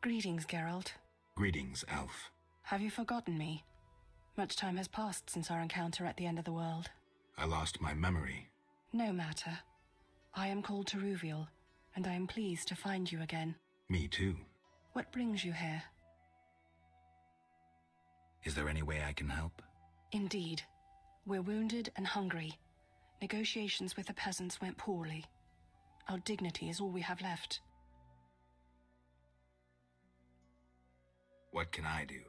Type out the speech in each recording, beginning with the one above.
Greetings, Geralt. Greetings, Elf. Have you forgotten me? Much time has passed since our encounter at the end of the world. I lost my memory. No matter. I am called to Rivia, and I am pleased to find you again. Me too. What brings you here? Is there any way I can help? Indeed. We're wounded and hungry. Negotiations with the peasants went poorly. Our dignity is all we have left. What can I do?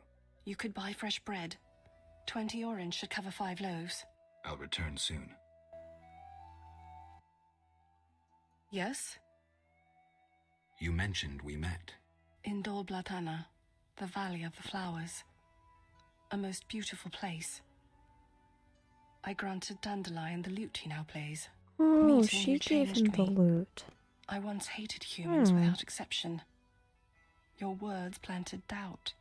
You could buy fresh bread. 20 orange should cover 5 loaves. I'll return soon. Yes? You mentioned we met. In Dol Blatana, the Valley of the Flowers. A most beautiful place. I granted Dandelion the lute he now plays. Oh, Meeting she you gave him changed the me. loot. I once hated humans without exception. Your words planted doubt.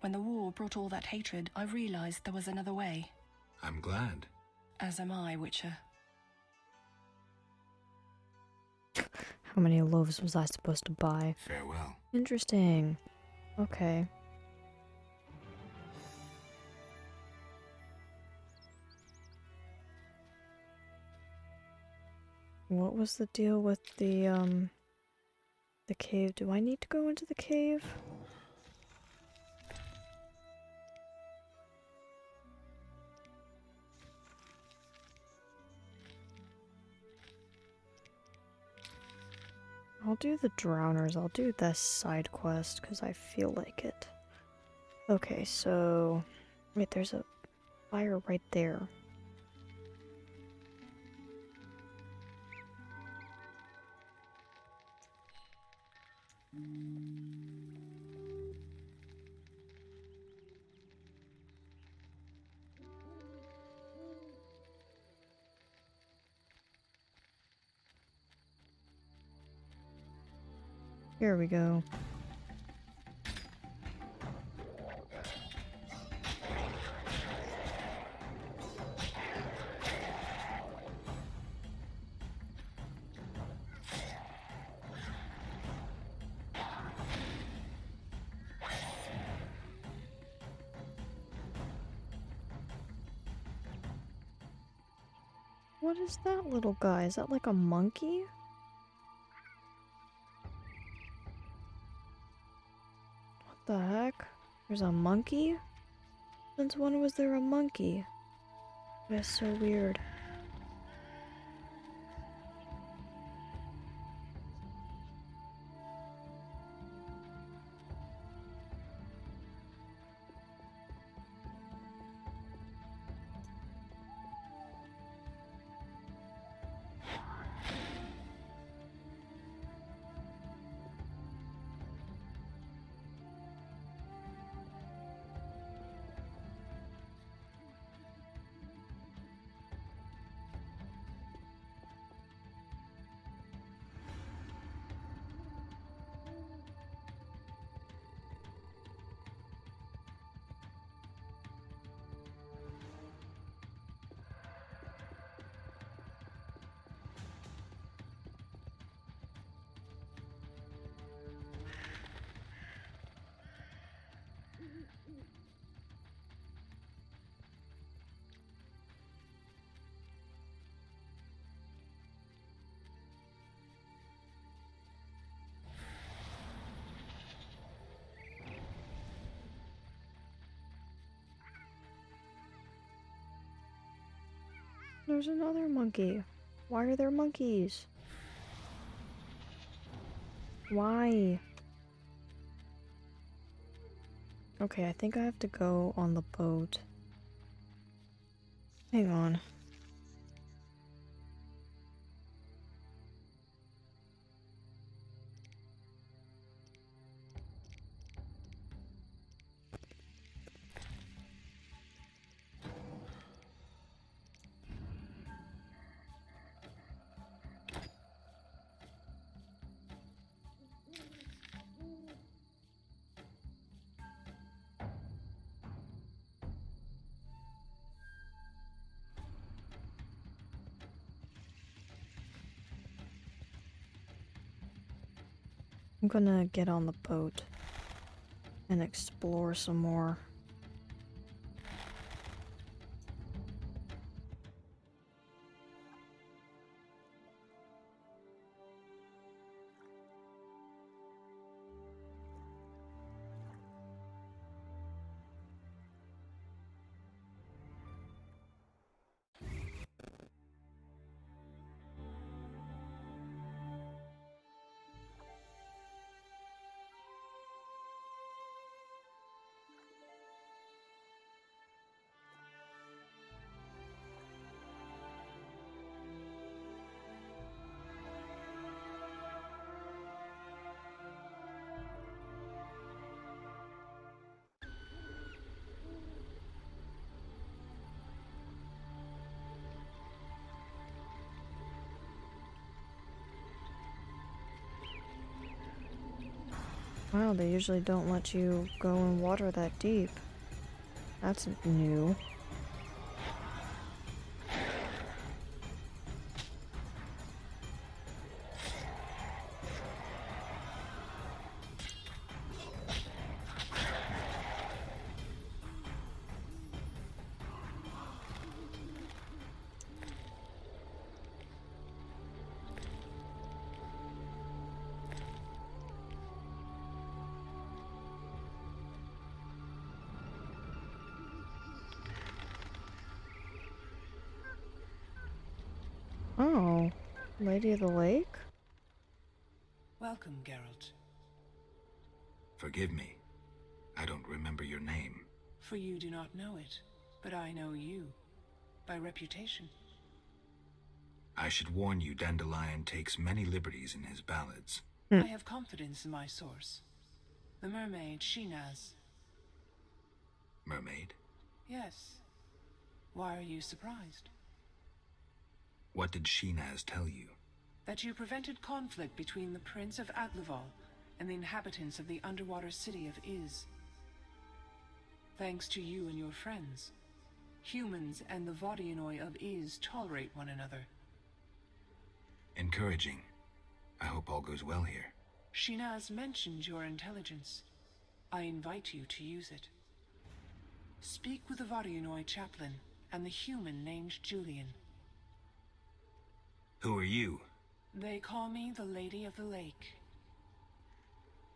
When the war brought all that hatred, I realized there was another way. I'm glad. As am I, Witcher. How many loaves was I supposed to buy? Farewell. Interesting. Okay. What was the deal with the cave? Do I need to go into the cave? I'll do the drowners. I'll do this side quest because I feel like it. Okay, so... Wait, there's a fire right there. Here we go. What is that little guy? Is that like a monkey? What the heck? There's a monkey? Since when was there a monkey? That's so weird. There's another monkey. Why are there monkeys? Why? Okay, I think I have to go on the boat. Hang on. I'm gonna get on the boat. and explore some more. Wow, they usually don't let you go in water that deep. That's new. Oh, Lady of the Lake? Welcome, Geralt. Forgive me. I don't remember your name. For you do not know it, but I know you. By reputation. I should warn you, Dandelion takes many liberties in his ballads. I have confidence in my source. The mermaid, Shinaz. Mermaid? Yes. Why are you surprised? What did Shinaz tell you? That you prevented conflict between the Prince of Aglaval and the inhabitants of the underwater city of Iz. Thanks to you and your friends, humans and the Vodianoi of Iz tolerate one another. Encouraging. I hope all goes well here. Shinaz mentioned your intelligence. I invite you to use it. Speak with the Vodianoi chaplain and the human named Julian. Who are you? They call me the Lady of the Lake.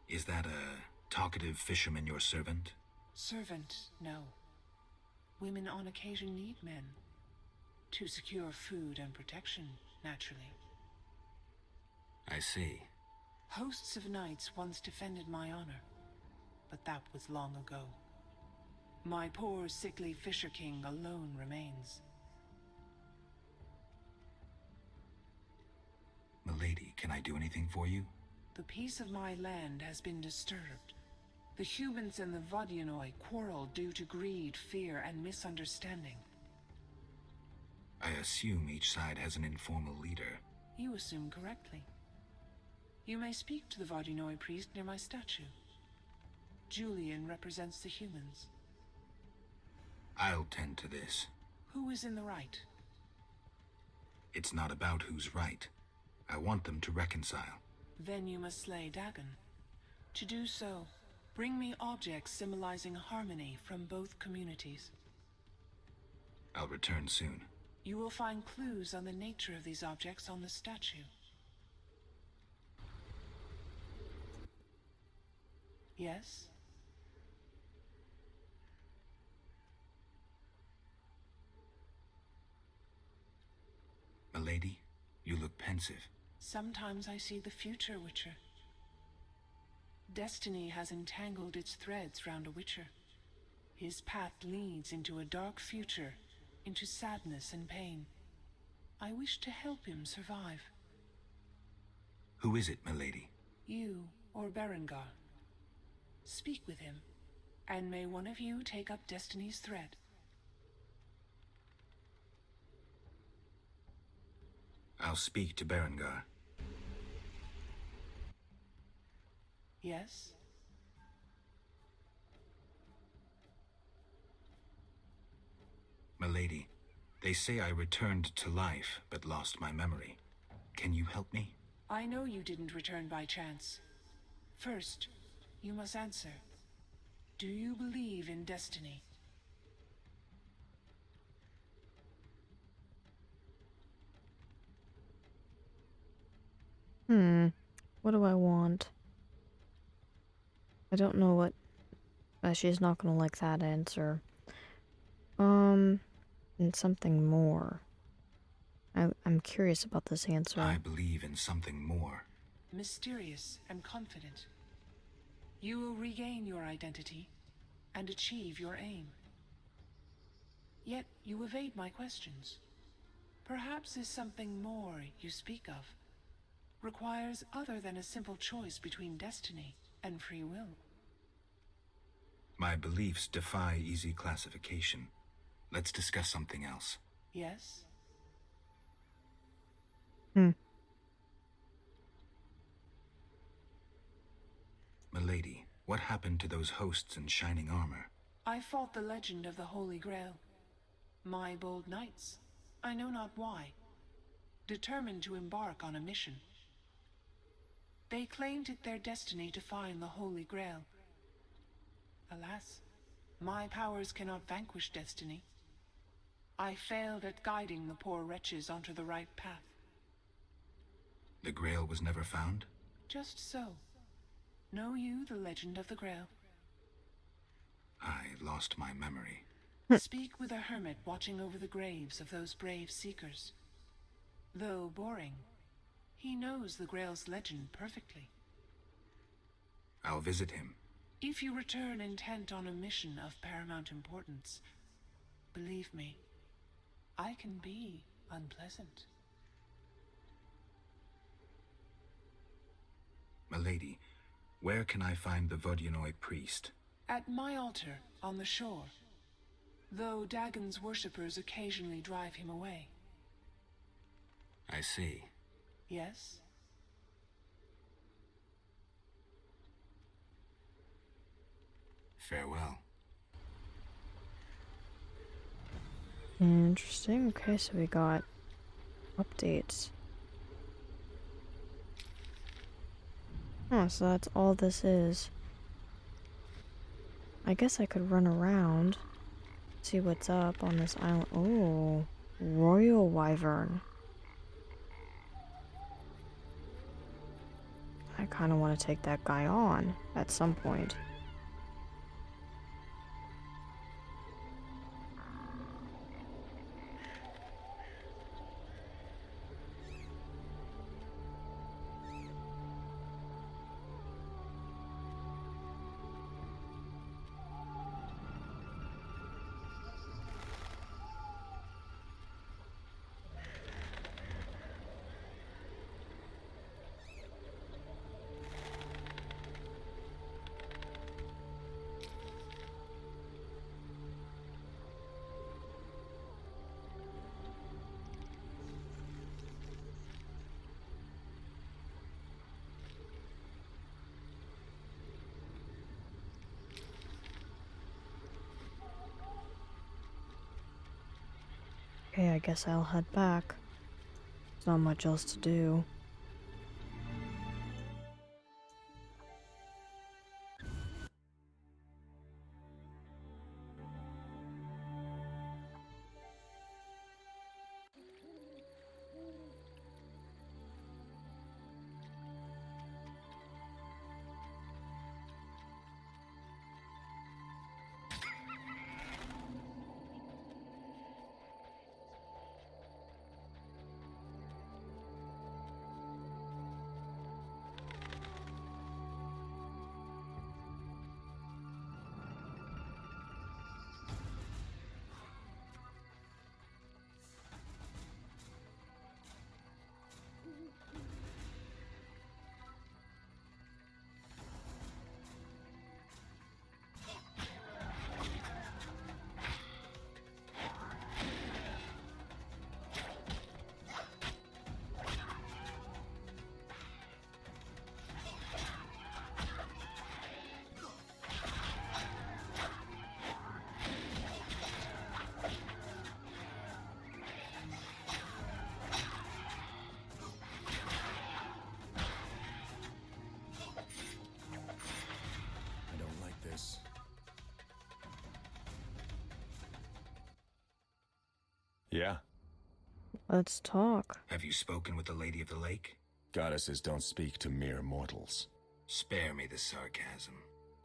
Is that a talkative fisherman your servant? Servant, no. Women on occasion need men. To secure food and protection, naturally. I see. Hosts of knights once defended my honor, but that was long ago. My poor, sickly Fisher King alone remains. Milady, can I do anything for you? The peace of my land has been disturbed. The humans and the Vodianoi quarrel due to greed, fear, and misunderstanding. I assume each side has an informal leader. You assume correctly. You may speak to the Vodianoi priest near my statue. Julian represents the humans. I'll tend to this. Who is in the right? It's not about who's right. I want them to reconcile. Then you must slay Dagon. To do so, bring me objects symbolizing harmony from both communities. I'll return soon. You will find clues on the nature of these objects on the statue. Yes? Milady, you look pensive. Sometimes I see the future, Witcher. Destiny has entangled its threads round a Witcher. His path leads into a dark future, into sadness and pain. I wish to help him survive. Who is it, Milady? You or Berengar. Speak with him, and may one of you take up Destiny's thread. I'll speak to Berengar. Yes? Milady, they say I returned to life, but lost my memory. Can you help me? I know you didn't return by chance. First, you must answer. Do you believe in destiny? What do I want? I don't know what... she's not gonna like that answer. And something more. I'm curious about this answer. I believe in something more. Mysterious and confident. You will regain your identity and achieve your aim. Yet you evade my questions. Perhaps this something more you speak of requires other than a simple choice between destiny and free will. My beliefs defy easy classification. Let's discuss something else. Yes? Milady, what happened to those hosts in shining armor? I fought the legend of the Holy Grail. My bold knights, I know not why, determined to embark on a mission. They claimed it their destiny to find the Holy Grail. Alas, my powers cannot vanquish destiny. I failed at guiding the poor wretches onto the right path. The Grail was never found? Just so. Know you the legend of the Grail? I lost my memory. Speak with a hermit watching over the graves of those brave seekers. Though boring, he knows the Grail's legend perfectly. I'll visit him. If you return intent on a mission of paramount importance, believe me, I can be unpleasant. Milady, where can I find the Vodyanoi priest? At my altar on the shore, though Dagon's worshippers occasionally drive him away. I see. Yes? Farewell. Interesting. Okay, so we got updates. Oh, so that's all this is. I guess I could run around, see what's up on this island. Oh, Royal Wyvern. I kind of want to take that guy on at some point. Okay, I guess I'll head back. There's not much else to do. Yeah? Let's talk. Have you spoken with the Lady of the Lake? Goddesses don't speak to mere mortals. Spare me the sarcasm.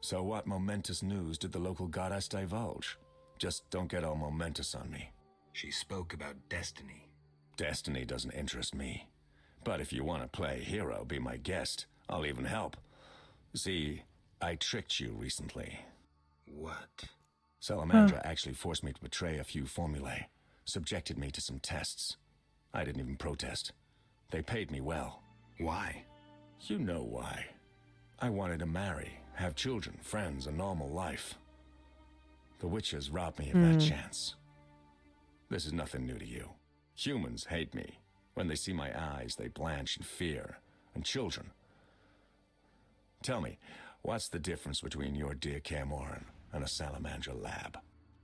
So what momentous news did the local goddess divulge? Just don't get all momentous on me. She spoke about destiny. Destiny doesn't interest me. But if you want to play hero, be my guest. I'll even help. See, I tricked you recently. What? Salamandra actually forced me to betray a few formulae. Subjected me to some tests. I didn't even protest. They paid me well. Why? You know why. I wanted to marry, have children, friends, a normal life. The Witchers robbed me of that chance. This is nothing new to you. Humans hate me. When they see my eyes, they blanch in fear. And children. Tell me, what's the difference between your dear Camoran and a Salamandra lab?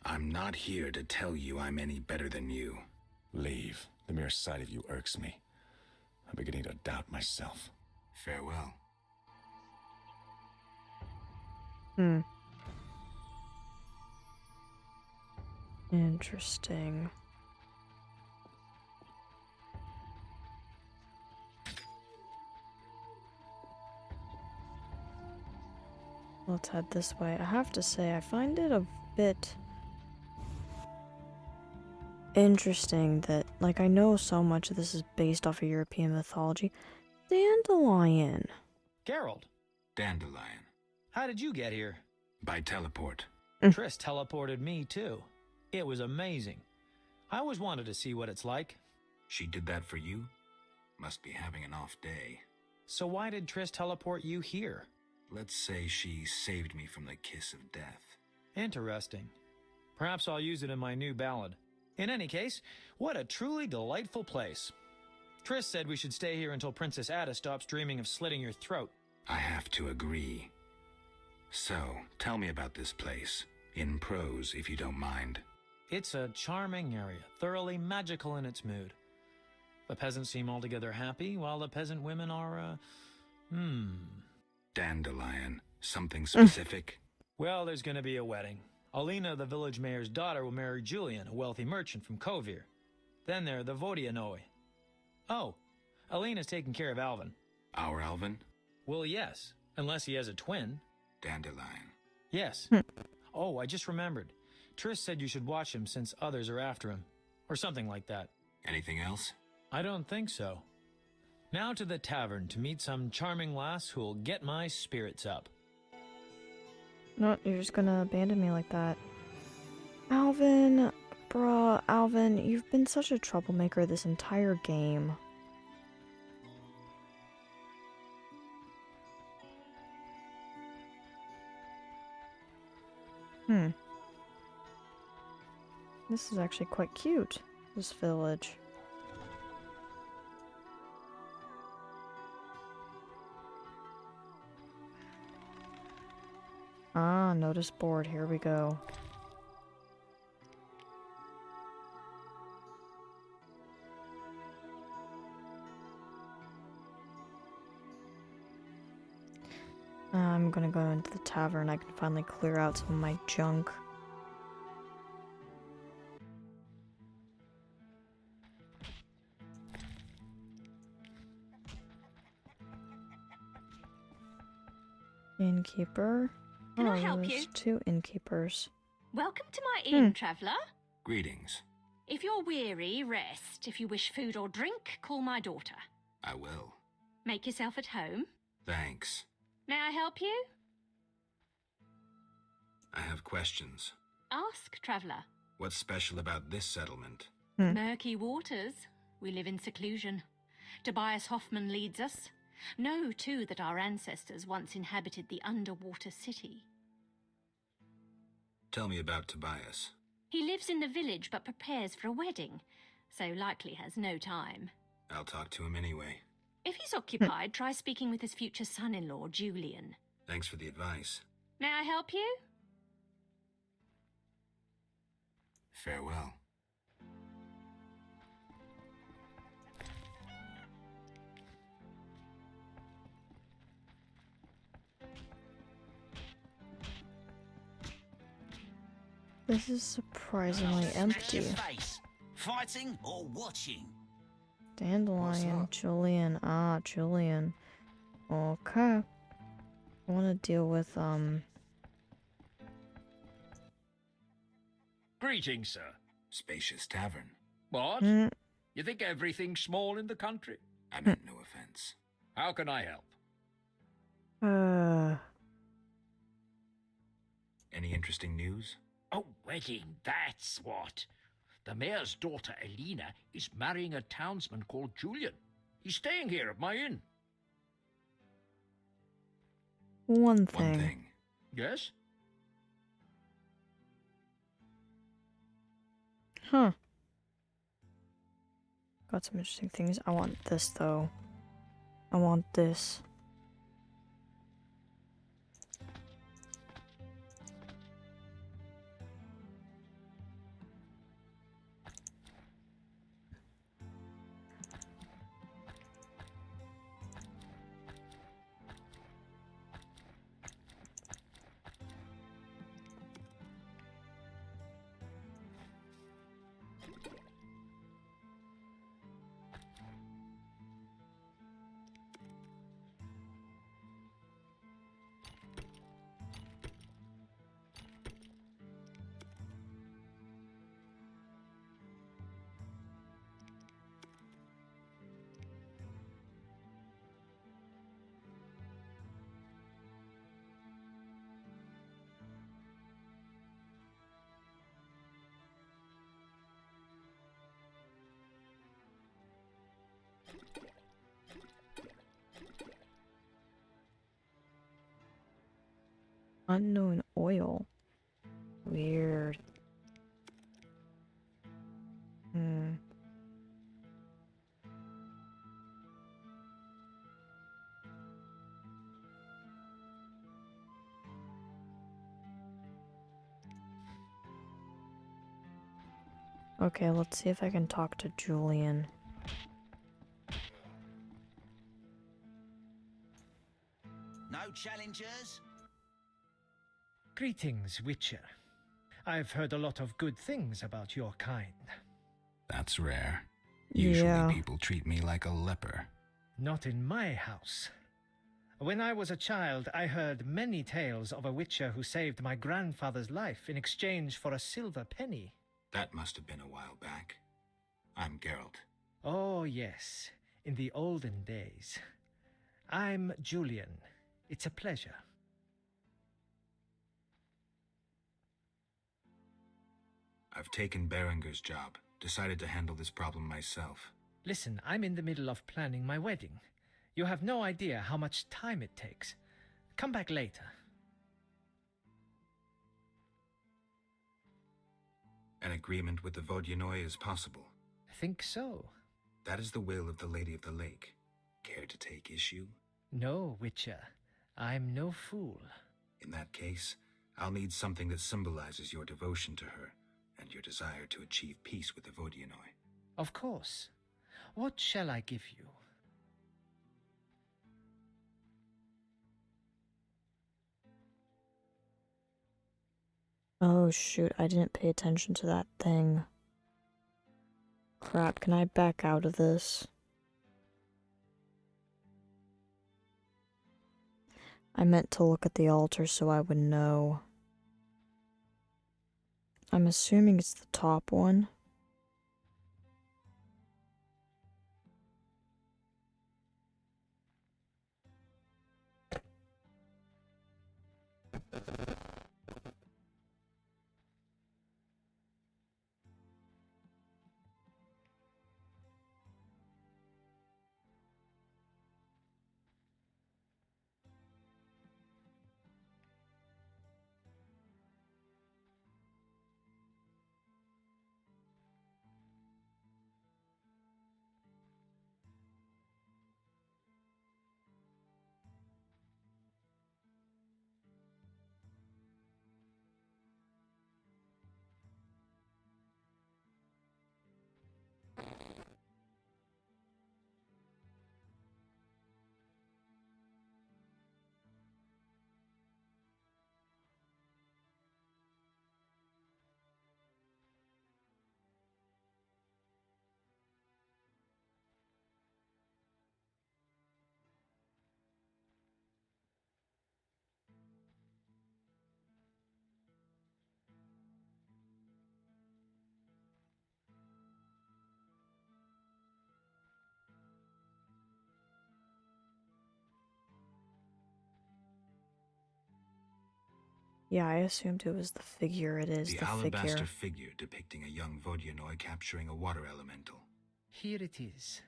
I'm not here to tell you I'm any better than you. Leave. The mere sight of you irks me. I'm beginning to doubt myself. Farewell. Interesting. Let's head this way. I have to say, I find it a bit interesting that, like, I know so much of this is based off of European mythology. Dandelion. Geralt, Dandelion. how did you get here? By teleport. Triss teleported me too. It was amazing. I always wanted to see what it's like. She did that for you? Must be having an off day. So why did Triss teleport you here? Let's say she saved me from the kiss of death. Interesting. Perhaps I'll use it in my new ballad. In any case, what a truly delightful place. Triss said we should stay here until Princess Ada stops dreaming of slitting your throat. I have to agree. So, tell me about this place. In prose, if you don't mind. It's a charming area, thoroughly magical in its mood. The peasants seem altogether happy, while the peasant women are, Dandelion. Something specific? Well, there's gonna be a wedding. Alina, the village mayor's daughter, will marry Julian, a wealthy merchant from Kovir. Then there are the Vodianoi. Oh, Alina's taking care of Alvin. Our Alvin? Well, yes, unless he has a twin. Dandelion. Yes. Oh, I just remembered. Triss said you should watch him since others are after him. Or something like that. Anything else? I don't think so. Now to the tavern to meet some charming lass who'll get my spirits up. No, you're just gonna abandon me like that. Alvin, bruh, Alvin, you've been such a troublemaker this entire game. This is actually quite cute, this village. Ah, notice board, here we go. I'm gonna go into the tavern. I can finally clear out some of my junk. Innkeeper. Can I help there's you? 2 innkeepers. Welcome to my inn, traveller. Greetings. If you're weary, rest. If you wish food or drink, call my daughter. I will. Make yourself at home. Thanks. May I help you? I have questions. Ask, traveller. What's special about this settlement? Murky waters. We live in seclusion. Tobias Hoffman leads us. Know, too, that our ancestors once inhabited the underwater city. Tell me about Tobias. He lives in the village but prepares for a wedding, so likely has no time. I'll talk to him anyway. If he's occupied, try speaking with his future son-in-law, Julian. Thanks for the advice. May I help you? Farewell. This is surprisingly empty. Fighting or watching? Dandelion, Julian. Ah, Julian. Okay. I want to deal with, Greetings, sir. Spacious tavern. What? hmm, You think everything's small in the country? I meant no offense. How can I help? Any interesting news? Oh, wedding, that's what. The mayor's daughter, Elena, is marrying a townsman called Julian. He's staying here at my inn. one thing. One thing. Yes? Huh. Got some interesting things. I want this, though. I want this. Unknown oil. Weird. Hmm. Okay, let's see if I can talk to Julian. No challengers? Greetings, Witcher. I've heard a lot of good things about your kind. That's rare. Usually Yeah. people treat me like a leper. Not in my house. When I was a child, I heard many tales of a Witcher who saved my grandfather's life in exchange for a silver penny. That must have been a while back. I'm Geralt. Oh, yes, in the olden days. I'm Julian. It's a pleasure. I've taken Berenger's job. Decided to handle this problem myself. Listen, I'm in the middle of planning my wedding. You have no idea how much time it takes. Come back later. An agreement with the Vodyanoi is possible. Think so? That is the will of the Lady of the Lake. Care to take issue? No, Witcher. I'm no fool. In that case, I'll need something that symbolizes your devotion to her and your desire to achieve peace with the Vodyanoi. Of course. What shall I give you? Oh shoot, I didn't pay attention to that thing. Crap, can I back out of this? I meant to look at the altar so I would know. I'm assuming it's the top one. Yeah, I assumed it was the figure. It is The the alabaster figure. figure depicting a young Vodyanoi capturing a water elemental. Here it is.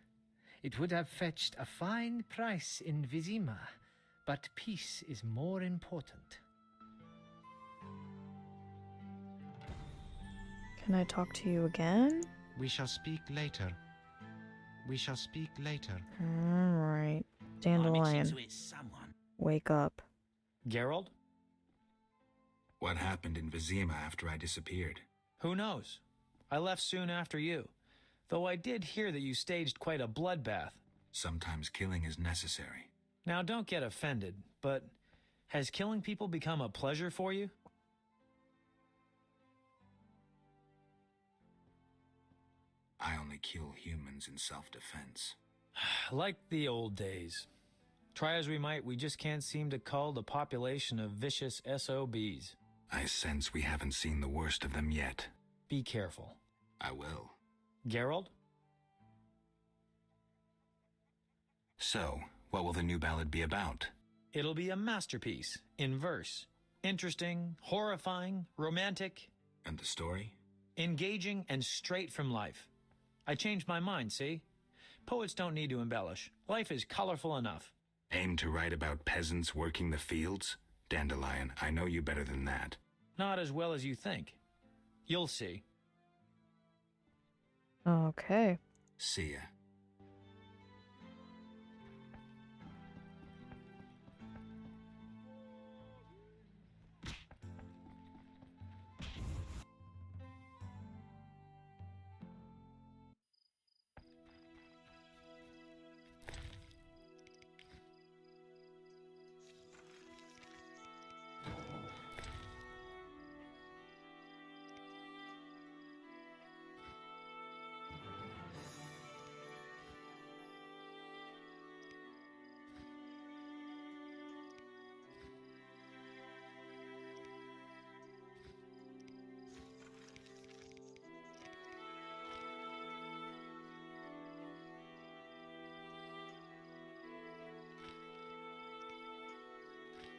It would have fetched a fine price in Vizima, but peace is more important. Can I talk to you again? We shall speak later. We shall speak later. Alright. I'm Dandelion, into it, someone. wake up. Geralt? What happened in Vizima after I disappeared? Who knows? I left soon after you. Though I did hear that you staged quite a bloodbath. Sometimes killing is necessary. Now don't get offended, but has killing people become a pleasure for you? I only kill humans in self-defense. Like the old days. Try as we might, we just can't seem to cull the population of vicious SOBs. I sense we haven't seen the worst of them yet. Be careful. I will. Geralt? So, what will the new ballad be about? It'll be a masterpiece, in verse. Interesting, horrifying, romantic. And the story? Engaging and straight from life. I changed my mind, see? Poets don't need to embellish. Life is colorful enough. Aim to write about peasants working the fields? Dandelion, I know you better than that. Not as well as you think. You'll see. Okay. See ya.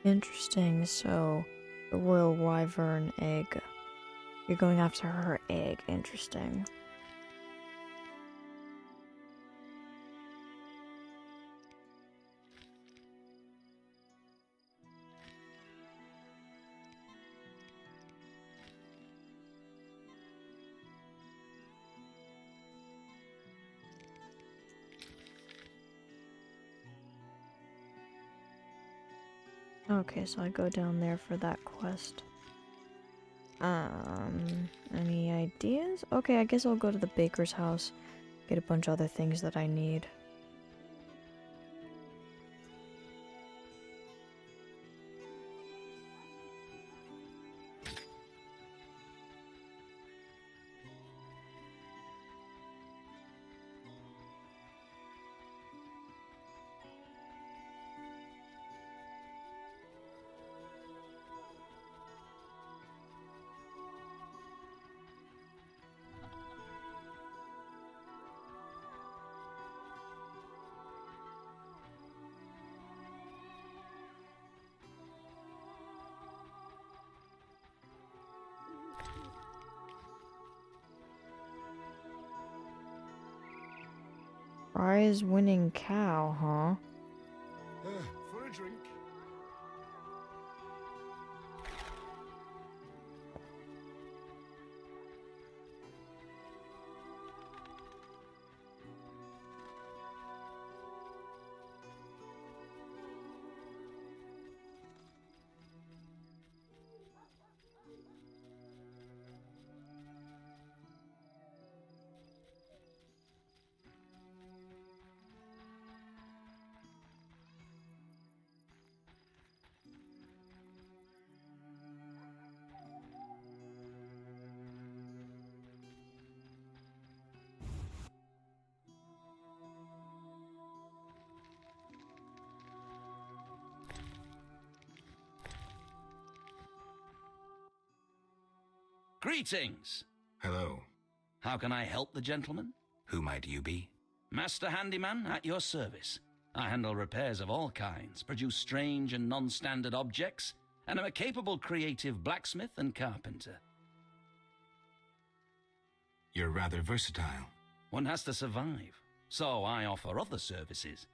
Interesting. So, the royal wyvern egg. You're going after her egg. Interesting. Okay, so I go down there for that quest. Any ideas? Okay, I guess I'll go to the baker's house, get a bunch of other things that I need. Prize winning cow, huh? For a drink. Greetings. Hello. How can I help the gentleman? Who might you be? Master Handyman at your service. I handle repairs of all kinds, produce strange and non-standard objects, and I'm a capable creative blacksmith and carpenter. You're rather versatile. One has to survive, so I offer other services.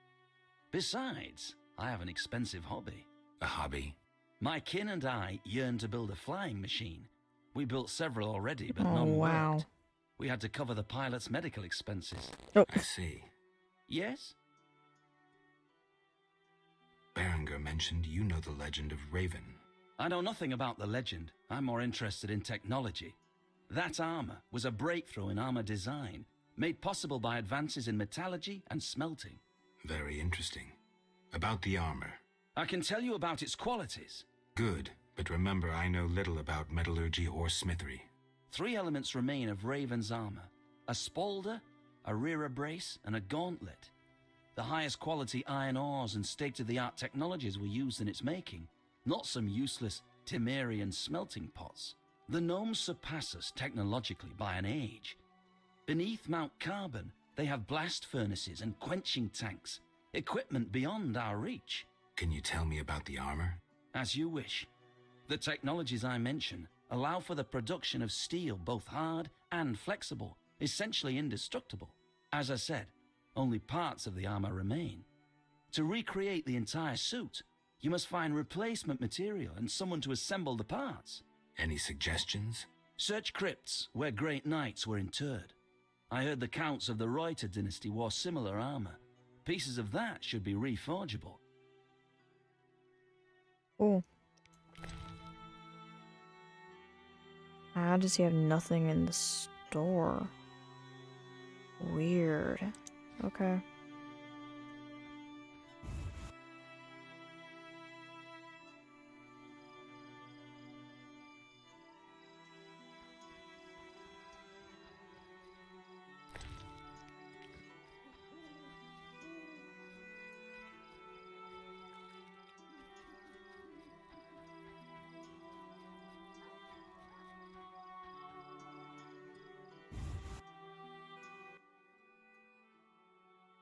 Besides, I have an expensive hobby. A hobby? My kin and I yearn to build a flying machine. We built several already, but Oh, none wow. worked. We had to cover the pilot's medical expenses. Oh. I see. Yes? Berenger mentioned you know the legend of Raven. I know nothing about the legend. I'm more interested in technology. That armor was a breakthrough in armor design, made possible by advances in metallurgy and smelting. Very interesting. About the armor. I can tell you about its qualities. Good, but remember I know little about metallurgy or smithery. 3 elements remain of Raven's armor: a spalder, a rear brace, and a gauntlet. The highest quality iron ores and state-of-the-art technologies were used in its making, not some useless Temerian smelting pots. The gnomes surpass us technologically by an age. Beneath Mount Carbon, they have blast furnaces and quenching tanks, equipment beyond our reach. Can you tell me about the armor? As you wish. The technologies I mention allow for the production of steel both hard and flexible, essentially indestructible. As I said, only parts of the armor remain. To recreate the entire suit, you must find replacement material and someone to assemble the parts. Any suggestions? Search crypts where great knights were interred. I heard the counts of the Reuter dynasty wore similar armor. Pieces of that should be reforgeable. Oh. How does he have nothing in the store? Weird. Okay.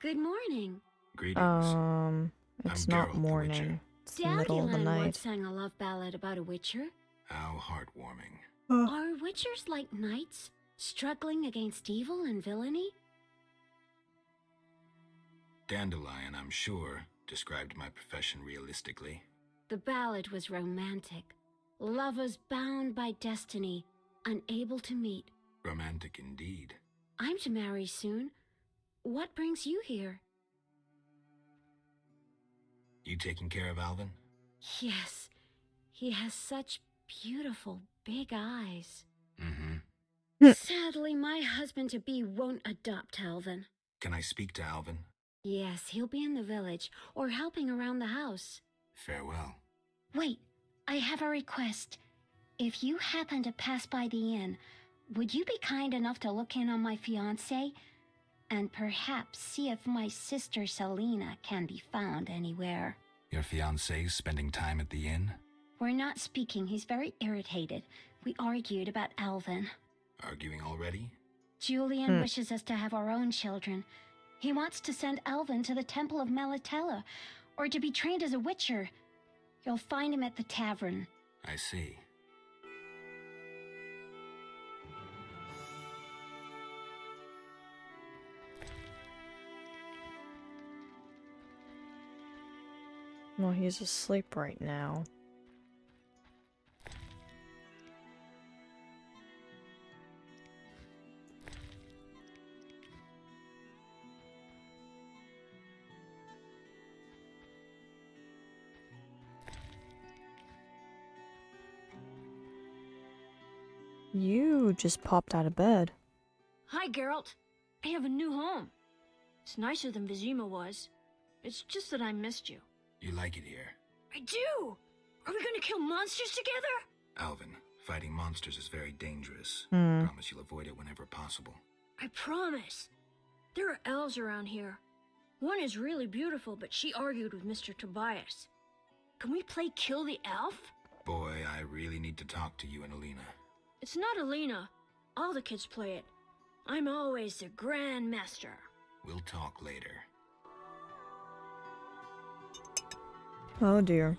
Good morning. Greetings. It's I'm not Geralt, the morning. Witcher. It's the middle of the Dandelion night. once sang a love ballad about a witcher. How heartwarming. Are witchers like knights, struggling against evil and villainy? Dandelion, I'm sure, described my profession realistically. The ballad was romantic. Lovers bound by destiny, unable to meet. Romantic indeed. I'm to marry soon. What brings you here? You taking care of Alvin? Yes, he has such beautiful big eyes. Mm-hmm. Sadly, my husband-to-be won't adopt Alvin. Can I speak to Alvin? Yes, he'll be in the village or helping around the house. Farewell. Wait, I have a request. If you happen to pass by the inn, would you be kind enough to look in on my fiancé? And perhaps see if my sister Selena can be found anywhere. Your fiancé's spending time at the inn? We're not speaking. He's very irritated. We argued about Alvin. Arguing already? Julian wishes us to have our own children. He wants to send Alvin to the Temple of Melatella, or to be trained as a witcher. You'll find him at the tavern. I see. Well, he's asleep right now. You just popped out of bed. Hi, Geralt. I have a new home. It's nicer than Vizima was. It's just that I missed you. You like it here? I do! Are we gonna kill monsters together? Alvin, fighting monsters is very dangerous. Promise you'll avoid it whenever possible. I promise. There are elves around here. One is really beautiful, but she argued with Mr. Tobias. Can we play Kill the Elf? Boy, I really need to talk to you and Alina. It's not Alina. All the kids play it. I'm always the Grand Master. We'll talk later. Oh dear.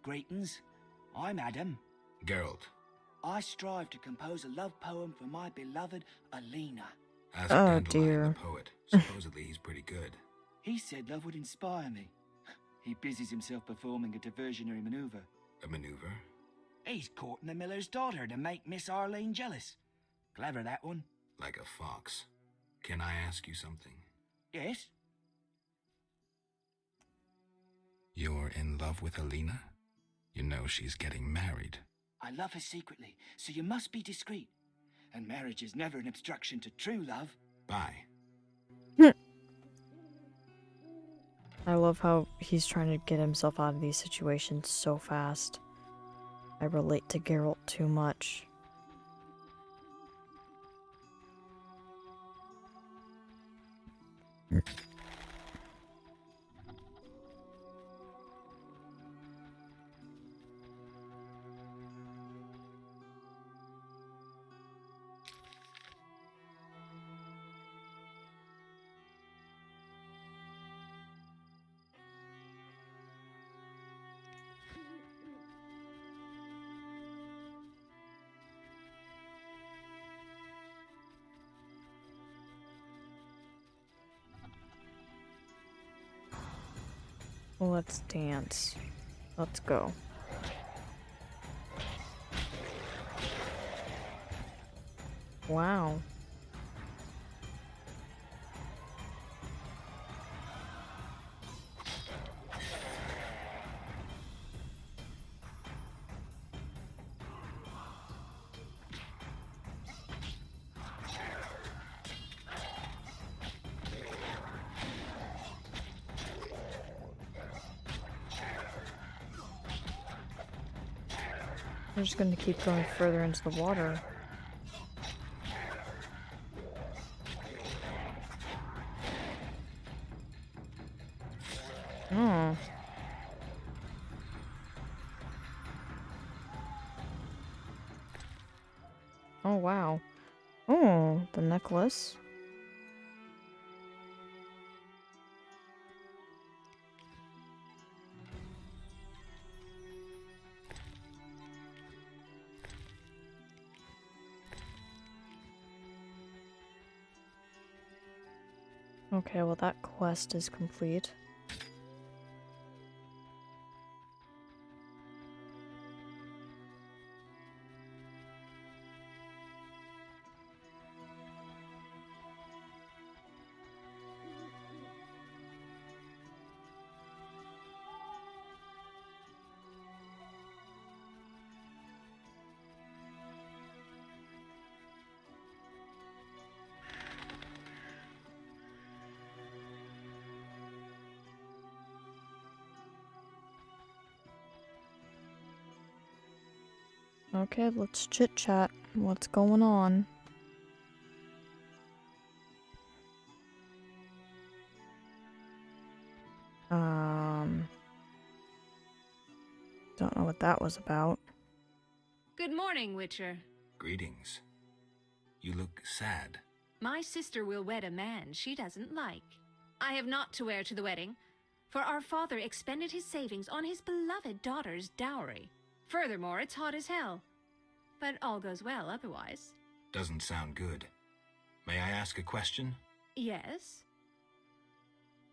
greetings. I'm Adam. Geralt. I strive to compose a love poem for my beloved Alina. Ask Oh, Dandelion, dear. the poet. Supposedly he's pretty good. He said love would inspire me. He busies himself performing a diversionary maneuver. A maneuver? He's courting the miller's daughter to make Miss Arlene jealous. Clever, that one. Like a fox. Can I ask you something? Yes? You're in love with Alina? You know she's getting married. I love her secretly, so you must be discreet. And marriage is never an obstruction to true love. Bye. I love how he's trying to get himself out of these situations so fast. I relate to Geralt too much. Let's dance. Let's go. Wow. We're just going to keep going further into the water. Oh. Oh, wow. Oh, the necklace. Okay, well that quest is complete. Okay, let's chit-chat. What's going on? Don't know what that was about. Good morning, Witcher. Greetings. You look sad. My sister will wed a man she doesn't like. I have naught to wear to the wedding, for our father expended his savings on his beloved daughter's dowry. Furthermore, it's hot as hell. But all goes well otherwise. Doesn't sound good. May I ask a question? Yes?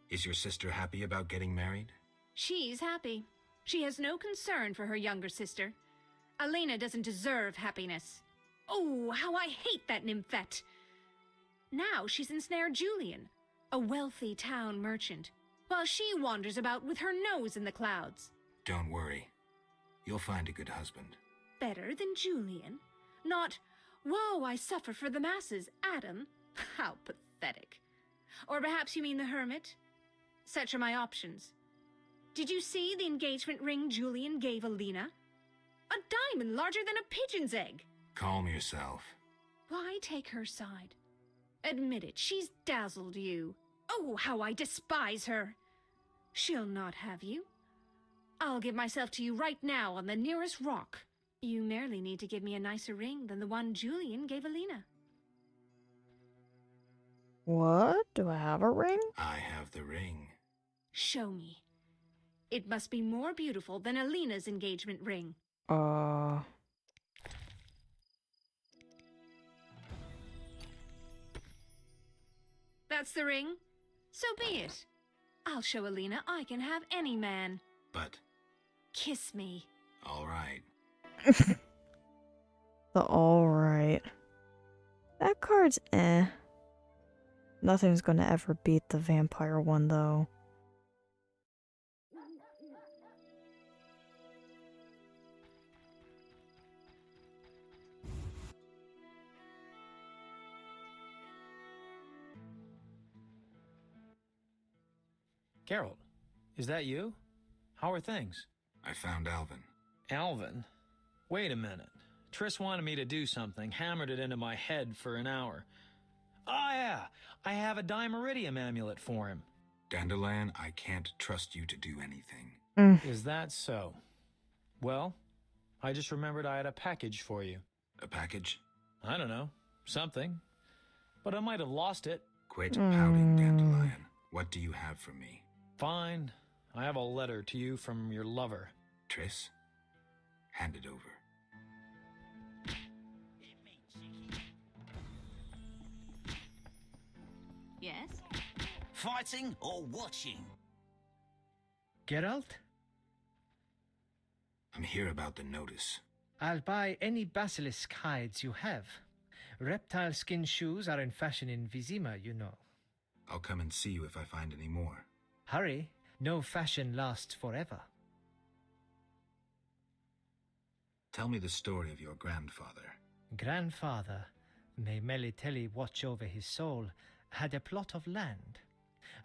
Is your sister happy about getting married? She's happy. She has no concern for her younger sister. Alina doesn't deserve happiness. Oh, how I hate that nymphette! Now she's ensnared Julian, a wealthy town merchant, while she wanders about with her nose in the clouds. Don't worry. You'll find a good husband. Better than Julian? Not, woe, I suffer for the masses, Adam. How pathetic. Or perhaps you mean the hermit? Such are my options. Did you see the engagement ring Julian gave Alina? A diamond larger than a pigeon's egg. Calm yourself. Why take her side? Admit it, she's dazzled you. Oh, how I despise her. She'll not have you. I'll give myself to you right now on the nearest rock. You merely need to give me a nicer ring than the one Julian gave Alina. What? Do I have a ring? I have the ring. Show me. It must be more beautiful than Alina's engagement ring. That's the ring. So be it. I'll show Alina I can have any man. But... Kiss me. All right. The alright. That card's eh. Nothing's gonna ever beat the vampire one, though. Geralt, is that you? How are things? I found Alvin. Alvin? Wait a minute. Triss wanted me to do something, hammered it into my head for an hour. Oh yeah, I have a Dimeridium amulet for him. Dandelion, I can't trust you to do anything. Is that so? Well, I just remembered I had a package for you. A package? I don't know. Something. But I might have lost it. Quit pouting, Dandelion. What do you have for me? Fine. I have a letter to you from your lover. Triss, hand it over. Yes? Fighting or watching? Geralt? I'm here about the notice. I'll buy any basilisk hides you have. Reptile skin shoes are in fashion in Vizima, you know. I'll come and see you if I find any more. Hurry, no fashion lasts forever. Tell me the story of your grandfather. Grandfather, may Melitele watch over his soul, had a plot of land.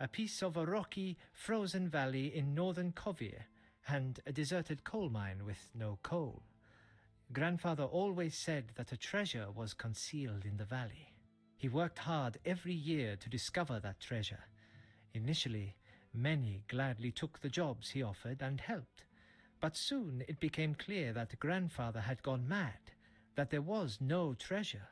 A piece of a rocky, frozen valley in northern Kovir, and a deserted coal mine with no coal. Grandfather always said that a treasure was concealed in the valley. He worked hard every year to discover that treasure. Initially, many gladly took the jobs he offered and helped. But soon it became clear that Grandfather had gone mad, that there was no treasure.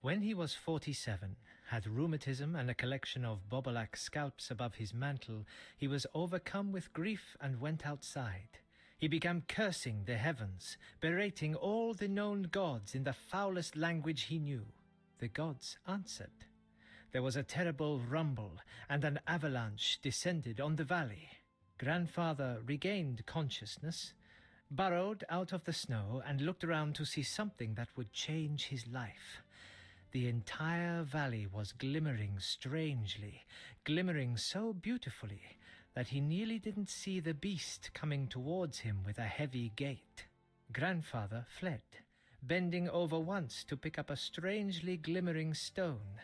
When he was 47, had rheumatism and a collection of Bobolak scalps above his mantle, he was overcome with grief and went outside. He began cursing the heavens, berating all the known gods in the foulest language he knew. The gods answered. There was a terrible rumble, and an avalanche descended on the valley. Grandfather regained consciousness, burrowed out of the snow, and looked around to see something that would change his life. The entire valley was glimmering strangely, glimmering so beautifully that he nearly didn't see the beast coming towards him with a heavy gait. Grandfather fled, bending over once to pick up a strangely glimmering stone.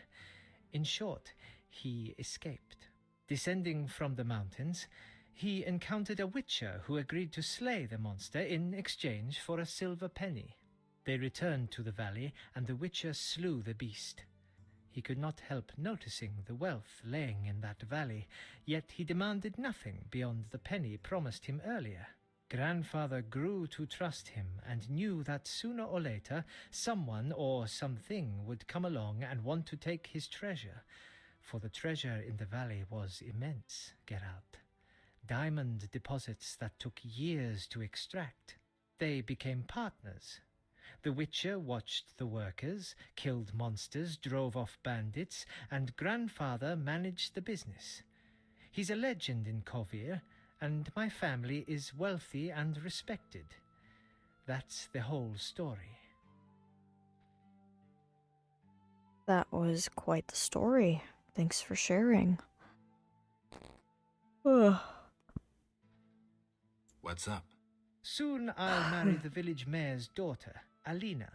In short, he escaped. Descending from the mountains, he encountered a witcher who agreed to slay the monster in exchange for a silver penny. They returned to the valley, and the witcher slew the beast. He could not help noticing the wealth laying in that valley, yet he demanded nothing beyond the penny promised him earlier. Grandfather grew to trust him and knew that sooner or later someone or something would come along and want to take his treasure, for the treasure in the valley was immense, Geralt. Diamond deposits that took years to extract. They became partners. The Witcher watched the workers, killed monsters, drove off bandits, and Grandfather managed the business. He's a legend in Kovir, and my family is wealthy and respected. That's the whole story. That was quite the story. Thanks for sharing. Ugh. What's up? Soon I'll marry the village mayor's daughter, Alina.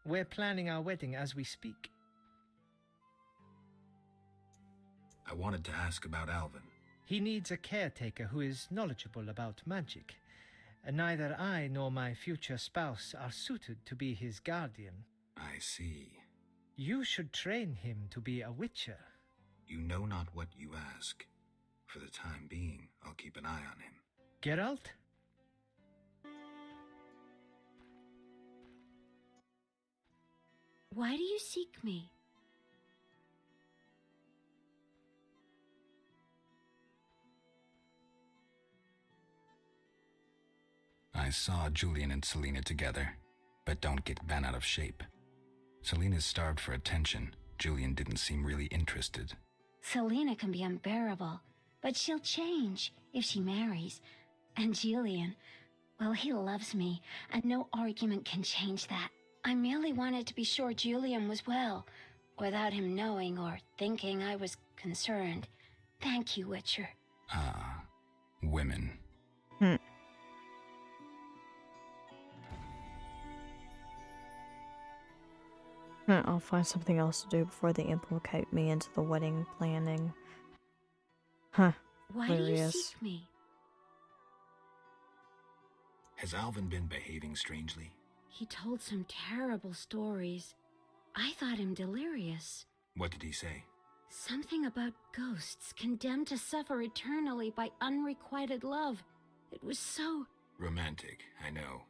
We're planning our wedding as we speak. I wanted to ask about Alvin. He needs a caretaker who is knowledgeable about magic. Neither I nor my future spouse are suited to be his guardian. I see. You should train him to be a witcher. You know not what you ask. For the time being, I'll keep an eye on him. Geralt? Why do you seek me? saw Julian and Selena together, but don't get bent out of shape. Selena's starved for attention. Julian didn't seem really interested. Selena can be unbearable, but she'll change if she marries. And Julian, well, he loves me, and no argument can change that. I merely wanted to be sure Julian was well, without him knowing or thinking I was concerned. Thank you, Witcher. Ah, women. I'll find something else to do before they implicate me into the wedding planning. Huh. Why there do he you is. seek me? Has Alvin been behaving strangely? He told some terrible stories. I thought him delirious. What did he say? Something about ghosts condemned to suffer eternally by unrequited love. It was so... Romantic, I know.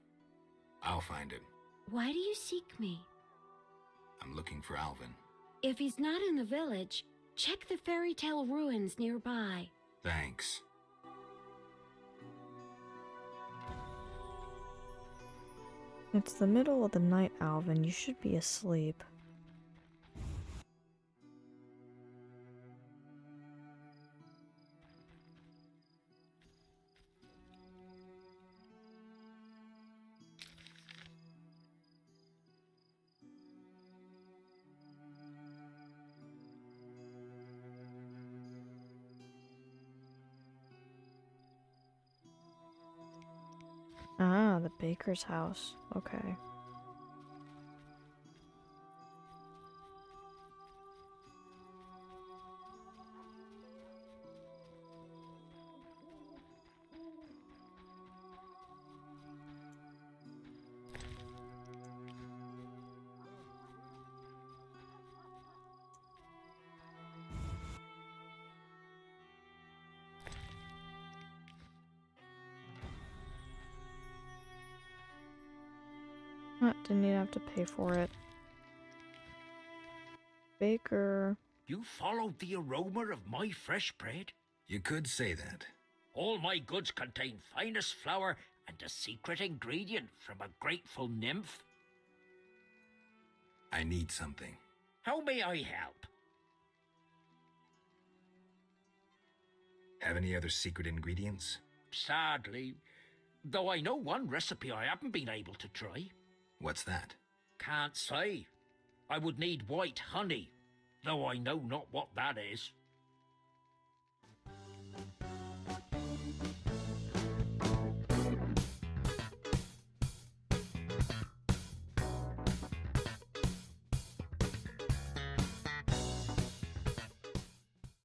I'll find him. Why do you seek me? I'm looking for Alvin. If he's not in the village, check the fairy tale ruins nearby. Thanks. It's the middle of the night, Alvin. You should be asleep. Ah, the baker's house. Okay. Didn't even have to pay for it. Baker. You followed the aroma of my fresh bread? You could say that. All my goods contain finest flour and a secret ingredient from a grateful nymph. I need something. How may I help? Have any other secret ingredients? Sadly, though I know one recipe I haven't been able to try. What's that? Can't say. I would need white honey, though I know not what that is.